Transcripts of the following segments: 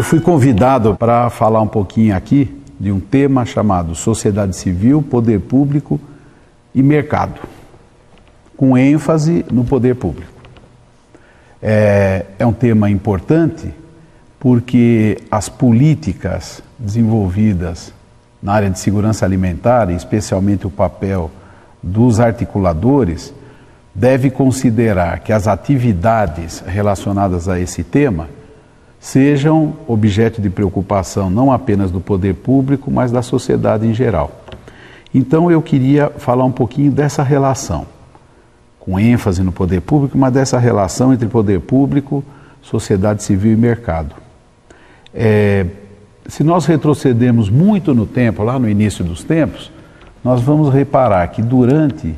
Eu fui convidado para falar um pouquinho aqui de um tema chamado Sociedade Civil, Poder Público e Mercado, com ênfase no poder público. É um tema importante porque as políticas desenvolvidas na área de segurança alimentar, especialmente o papel dos articuladores, deve considerar que as atividades relacionadas a esse tema sejam objeto de preocupação não apenas do poder público, mas da sociedade em geral. Então eu queria falar um pouquinho dessa relação, com ênfase no poder público, mas dessa relação entre poder público, sociedade civil e mercado. Se nós retrocedermos muito no tempo, lá no início dos tempos, nós vamos reparar que durante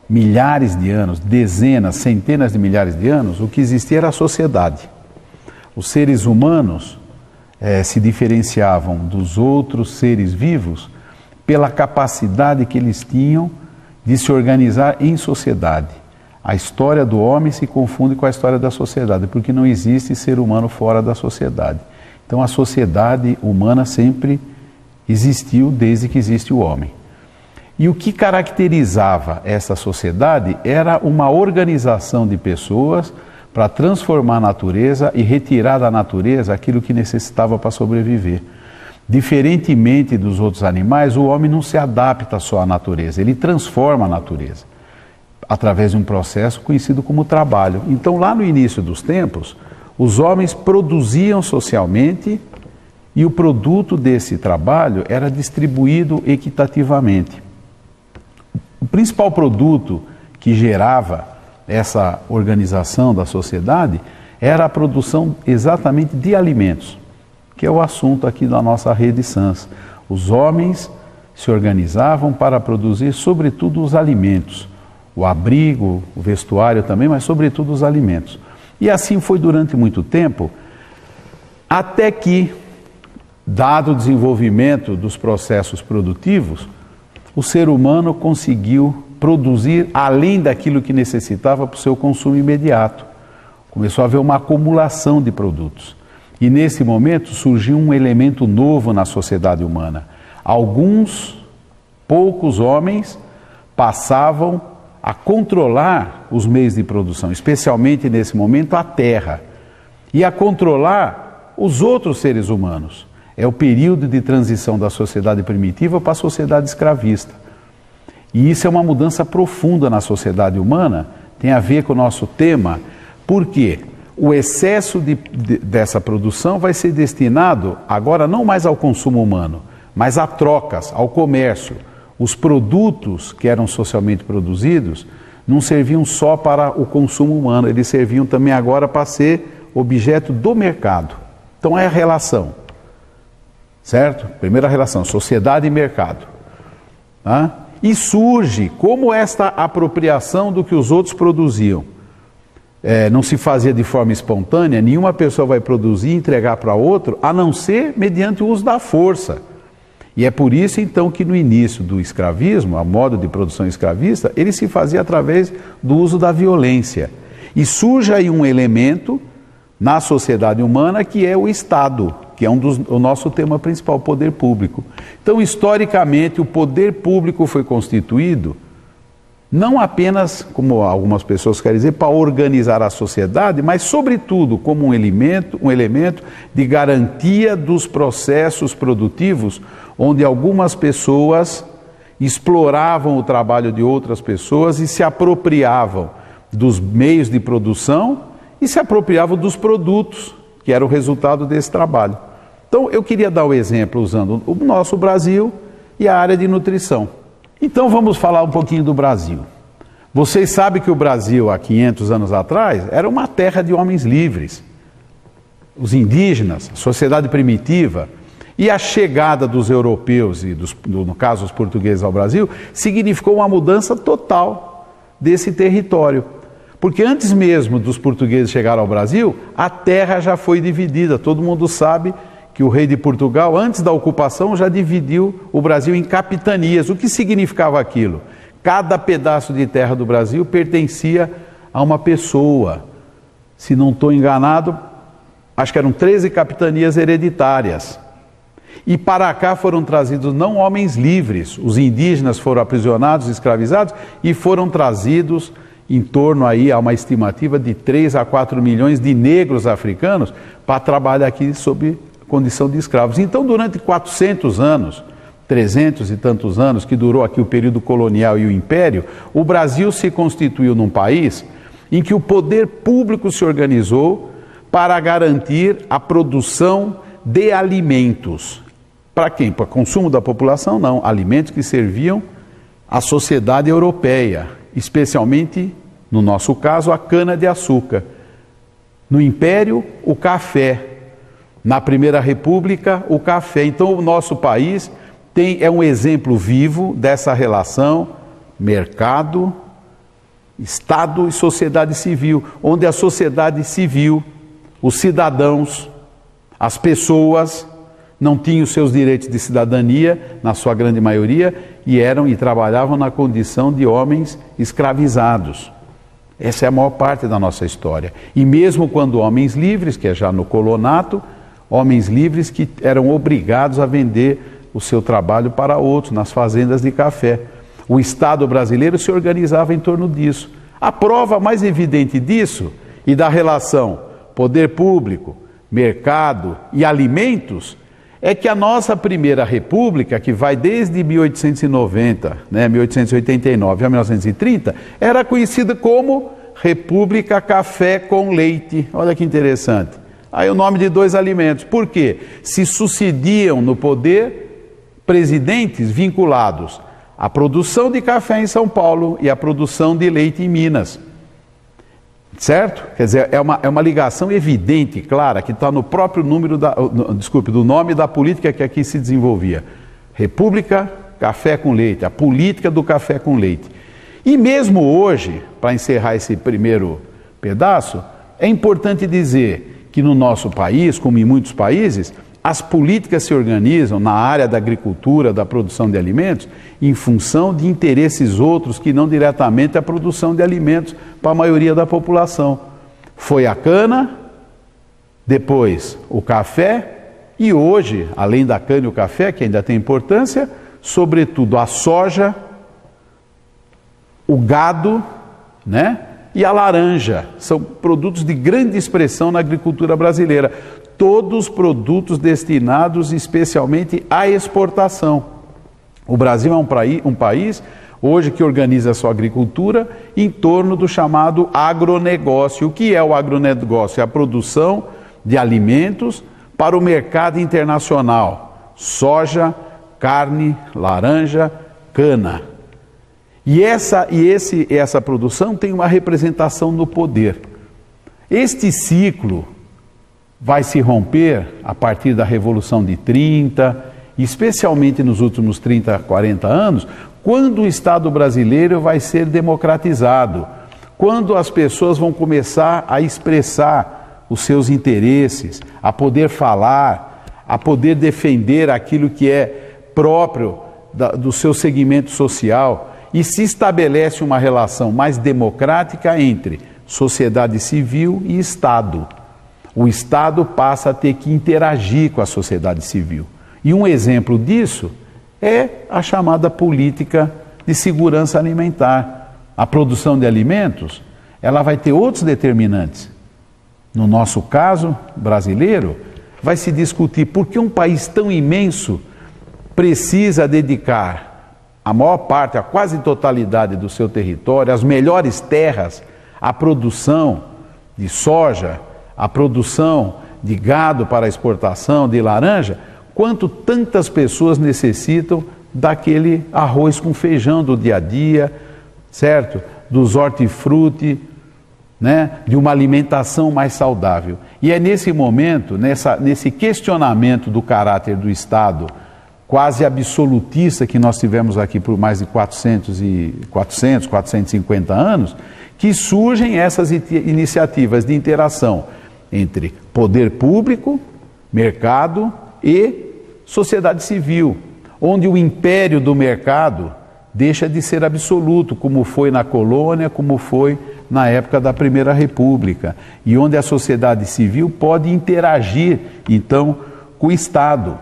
milhares de anos, dezenas, centenas de milhares de anos, o que existia era a sociedade. Os seres humanos se diferenciavam dos outros seres vivos pela capacidade que eles tinham de se organizar em sociedade. A história do homem se confunde com a história da sociedade, porque não existe ser humano fora da sociedade. Então a sociedade humana sempre existiu desde que existe o homem. E o que caracterizava essa sociedade era uma organização de pessoas para transformar a natureza e retirar da natureza aquilo que necessitava para sobreviver. Diferentemente dos outros animais, o homem não se adapta só à natureza, ele transforma a natureza através de um processo conhecido como trabalho. Então, lá no início dos tempos, os homens produziam socialmente e o produto desse trabalho era distribuído equitativamente. O principal produto que gerava essa organização da sociedade era a produção exatamente de alimentos, que é o assunto aqui da nossa rede SANS. Os homens se organizavam para produzir, sobretudo, os alimentos, o abrigo, o vestuário também, mas sobretudo os alimentos. E assim foi durante muito tempo, até que, dado o desenvolvimento dos processos produtivos, o ser humano conseguiu produzir além daquilo que necessitava para o seu consumo imediato. Começou a haver uma acumulação de produtos. E nesse momento surgiu um elemento novo na sociedade humana. Poucos homens passavam a controlar os meios de produção, especialmente nesse momento a terra, e a controlar os outros seres humanos. É o período de transição da sociedade primitiva para a sociedade escravista. E isso é uma mudança profunda na sociedade humana, tem a ver com o nosso tema, porque o excesso dessa produção vai ser destinado agora não mais ao consumo humano, mas a trocas, ao comércio. Os produtos que eram socialmente produzidos não serviam só para o consumo humano, eles serviam também agora para ser objeto do mercado. Então é a relação, certo? Primeira relação, sociedade e mercado. Tá? E surge como esta apropriação do que os outros produziam não se fazia de forma espontânea, nenhuma pessoa vai produzir e entregar para outro, a não ser mediante o uso da força. E é por isso então que no início do escravismo, a modo de produção escravista, ele se fazia através do uso da violência. E surge aí um elemento na sociedade humana que é o Estado, que é o nosso tema principal, o poder público. Então, historicamente, o poder público foi constituído não apenas, como algumas pessoas querem dizer, para organizar a sociedade, mas, sobretudo, como um elemento de garantia dos processos produtivos, onde algumas pessoas exploravam o trabalho de outras pessoas e se apropriavam dos meios de produção e se apropriavam dos produtos, que era o resultado desse trabalho. Então, eu queria dar o exemplo usando o nosso Brasil e a área de nutrição. Então, vamos falar um pouquinho do Brasil. Vocês sabem que o Brasil, há 500 anos atrás, era uma terra de homens livres. Os indígenas, a sociedade primitiva, e a chegada dos europeus, e no caso os portugueses ao Brasil, significou uma mudança total desse território. Porque antes mesmo dos portugueses chegarem ao Brasil, a terra já foi dividida. Todo mundo sabe que o rei de Portugal, antes da ocupação, já dividiu o Brasil em capitanias. O que significava aquilo? Cada pedaço de terra do Brasil pertencia a uma pessoa. Se não estou enganado, acho que eram 13 capitanias hereditárias. E para cá foram trazidos não homens livres, os indígenas foram aprisionados, escravizados, e foram trazidos em torno aí a uma estimativa de 3 a 4 milhões de negros africanos para trabalhar aqui sob condição de escravos. Então, durante 400 anos, 300 e tantos anos, que durou aqui o período colonial e o império, o Brasil se constituiu num país em que o poder público se organizou para garantir a produção de alimentos. Para quem? Para consumo da população? Não. Alimentos que serviam à sociedade europeia, especialmente, no nosso caso, a cana-de-açúcar. No Império, o café. Na Primeira República, o café. Então, o nosso país é um exemplo vivo dessa relação mercado, Estado e sociedade civil, onde a sociedade civil, os cidadãos, as pessoas não tinham seus direitos de cidadania, na sua grande maioria, e trabalhavam na condição de homens escravizados. Essa é a maior parte da nossa história. E mesmo quando homens livres, que é já no colonato, homens livres que eram obrigados a vender o seu trabalho para outros, nas fazendas de café. O Estado brasileiro se organizava em torno disso. A prova mais evidente disso e da relação poder público, mercado e alimentos é que a nossa Primeira República, que vai desde 1890, 1889 a 1930, era conhecida como República Café com Leite. Olha que interessante. Aí o nome de 2 alimentos. Por quê? Se sucediam no poder presidentes vinculados à produção de café em São Paulo e à produção de leite em Minas. Certo? Quer dizer, é uma ligação evidente, clara, que está no próprio do nome da política que aqui se desenvolvia. República Café com Leite, a política do café com leite. E mesmo hoje, para encerrar esse primeiro pedaço, é importante dizer que no nosso país, como em muitos países, as políticas se organizam na área da agricultura, da produção de alimentos, em função de interesses outros que não diretamente a produção de alimentos para a maioria da população. Foi a cana, depois o café e hoje, além da cana e o café, que ainda tem importância, sobretudo a soja, o gado, e a laranja. São produtos de grande expressão na agricultura brasileira. Todos produtos destinados especialmente à exportação. O Brasil é um país hoje que organiza a sua agricultura em torno do chamado agronegócio. O que é o agronegócio? É a produção de alimentos para o mercado internacional. Soja, carne, laranja, cana. E essa produção tem uma representação no poder. Este ciclo vai se romper a partir da Revolução de 30, especialmente nos últimos 30, 40 anos, quando o Estado brasileiro vai ser democratizado, quando as pessoas vão começar a expressar os seus interesses, a poder falar, a poder defender aquilo que é próprio do seu segmento social, e se estabelece uma relação mais democrática entre sociedade civil e Estado. O Estado passa a ter que interagir com a sociedade civil. E um exemplo disso é a chamada política de segurança alimentar. A produção de alimentos, ela vai ter outros determinantes. No nosso caso brasileiro, vai se discutir por que um país tão imenso precisa dedicar a maior parte, a quase totalidade do seu território, as melhores terras, à produção de soja, a produção de gado para exportação, de laranja, quanto tantas pessoas necessitam daquele arroz com feijão do dia a dia, certo? Dos hortifruti, de uma alimentação mais saudável. E é nesse momento, nesse questionamento do caráter do Estado, quase absolutista que nós tivemos aqui por mais de 450 anos, que surgem essas iniciativas de interação entre poder público, mercado e sociedade civil, onde o império do mercado deixa de ser absoluto, como foi na colônia, como foi na época da Primeira República, e onde a sociedade civil pode interagir, então, com o Estado,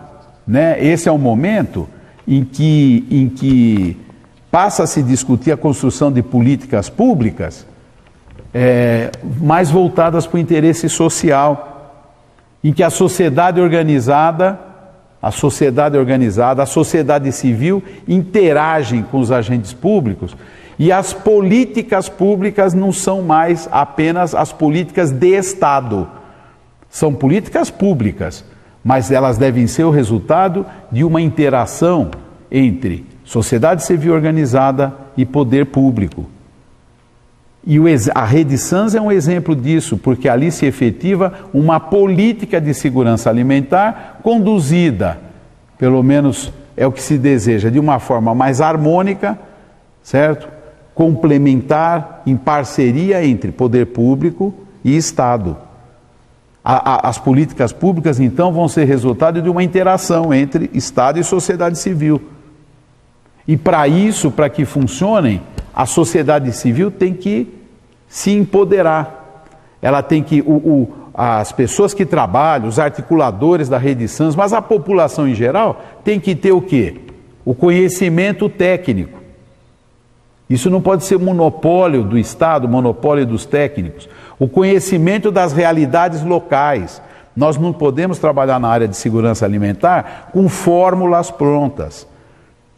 né? Esse é o momento em que passa a se discutir a construção de políticas públicas mais voltadas para o interesse social, em que a sociedade organizada, a sociedade civil interagem com os agentes públicos, e as políticas públicas não são mais apenas as políticas de Estado. São políticas públicas, mas elas devem ser o resultado de uma interação entre sociedade civil organizada e poder público. E a Rede Sans é um exemplo disso, porque ali se efetiva uma política de segurança alimentar conduzida, pelo menos é o que se deseja, de uma forma mais harmônica, certo? Complementar, em parceria entre poder público e Estado. As políticas públicas, então, vão ser resultado de uma interação entre Estado e sociedade civil. E para isso, para que funcionem, a sociedade civil tem que se empoderar. Ela tem que, as pessoas que trabalham, os articuladores da Rede Sans, mas a população em geral, tem que ter o quê? O conhecimento técnico. Isso não pode ser monopólio do Estado, monopólio dos técnicos. O conhecimento das realidades locais. Nós não podemos trabalhar na área de segurança alimentar com fórmulas prontas.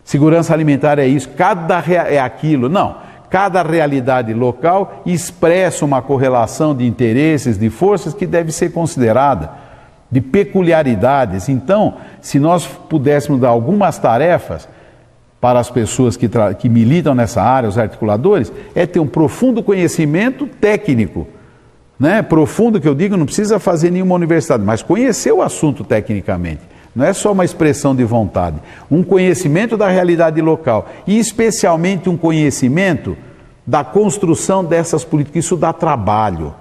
Segurança alimentar é isso, é aquilo. Não, cada realidade local expressa uma correlação de interesses, de forças que deve ser considerada, de peculiaridades. Então, se nós pudéssemos dar algumas tarefas para as pessoas que militam nessa área, os articuladores, é ter um profundo conhecimento técnico, né? Profundo, que eu digo, não precisa fazer nenhuma universidade, mas conhecer o assunto tecnicamente. Não é só uma expressão de vontade. Um conhecimento da realidade local e especialmente um conhecimento da construção dessas políticas. Isso dá trabalho,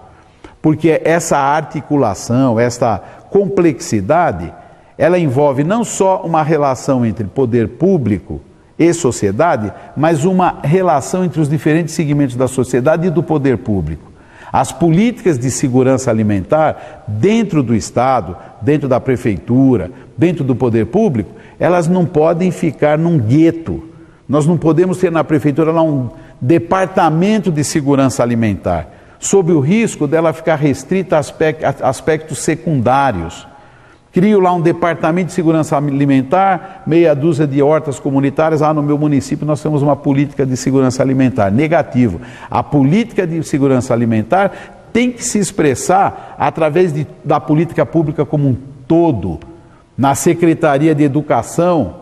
porque essa articulação, essa complexidade, ela envolve não só uma relação entre poder público e sociedade, mas uma relação entre os diferentes segmentos da sociedade e do poder público. As políticas de segurança alimentar dentro do Estado, dentro da prefeitura, dentro do poder público, elas não podem ficar num gueto. Nós não podemos ter na prefeitura lá um departamento de segurança alimentar, sob o risco dela ficar restrita a aspectos secundários. Crio lá um departamento de segurança alimentar, meia dúzia de hortas comunitárias. No meu município nós temos uma política de segurança alimentar. Negativo. A política de segurança alimentar tem que se expressar através da política pública como um todo. Na Secretaria de Educação,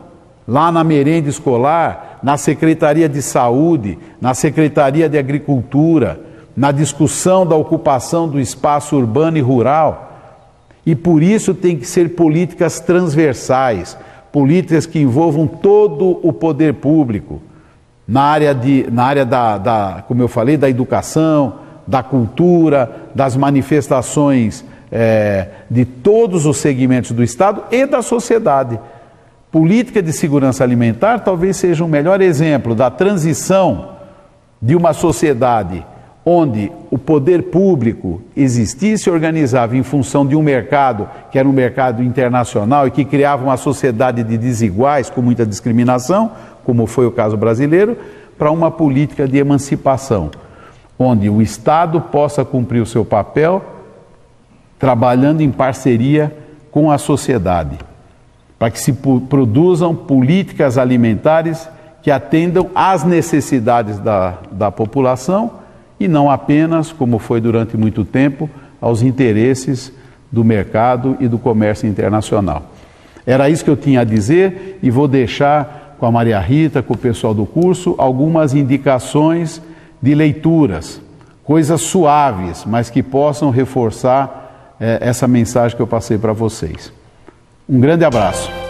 lá na merenda escolar, na Secretaria de Saúde, na Secretaria de Agricultura, na discussão da ocupação do espaço urbano e rural. E por isso tem que ser políticas transversais, políticas que envolvam todo o poder público, na área como eu falei, da educação, da cultura, das manifestações de todos os segmentos do Estado e da sociedade. Política de segurança alimentar talvez seja o melhor exemplo da transição de uma sociedade onde o poder público existisse e organizava em função de um mercado que era um mercado internacional e que criava uma sociedade de desiguais com muita discriminação, como foi o caso brasileiro, para uma política de emancipação, onde o Estado possa cumprir o seu papel trabalhando em parceria com a sociedade, para que se produzam políticas alimentares que atendam às necessidades da população e não apenas, como foi durante muito tempo, aos interesses do mercado e do comércio internacional. Era isso que eu tinha a dizer e vou deixar com a Maria Rita, com o pessoal do curso, algumas indicações de leituras, coisas suaves, mas que possam reforçar essa mensagem que eu passei para vocês. Um grande abraço.